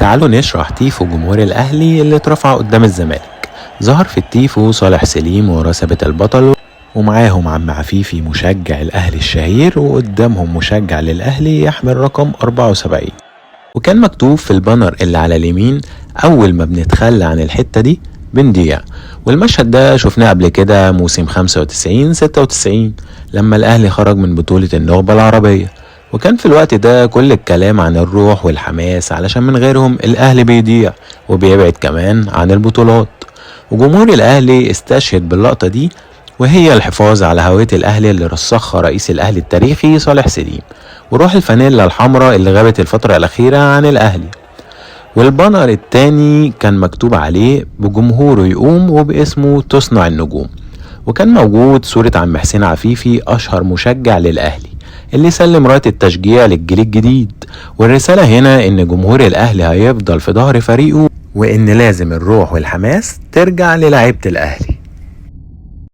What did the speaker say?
تعالوا نشرح تيفو جمهور الأهلي اللي اترفع قدام الزمالك. ظهر في التيفو صالح سليم ورا ثابت البطل، ومعاهم عم عفيفي مشجع الأهلي الشهير، وقدامهم مشجع للأهلي يحمل رقم 74. وكان مكتوب في البانر اللي على اليمين: أول ما بنتخلى عن الحتة دي بنضيع. والمشهد ده شفناه قبل كده موسم 95-96 لما الأهلي خرج من بطولة النخبة العربية، وكان في الوقت ده كل الكلام عن الروح والحماس علشان من غيرهم الأهلي بيضيع وبيبعد كمان عن البطولات. وجمهور الأهلي استشهد باللقطة دي، وهي الحفاظ على هوية الأهلي اللي رسخها رئيس الأهلي التاريخي صالح سليم، وروح الفانيلا الحمراء اللي غابت الفترة الأخيرة عن الأهلي. والبانر التاني كان مكتوب عليه: بجمهوره يقوم وباسمه تصنع النجوم. وكان موجود صورة عم حسين عفيفي أشهر مشجع للأهلي اللي سلم راية التشجيع للجيل الجديد. والرسالة هنا إن جمهور الأهلي هيفضل في ظهر فريقه، وإن لازم الروح والحماس ترجع للاعيبة الأهلي.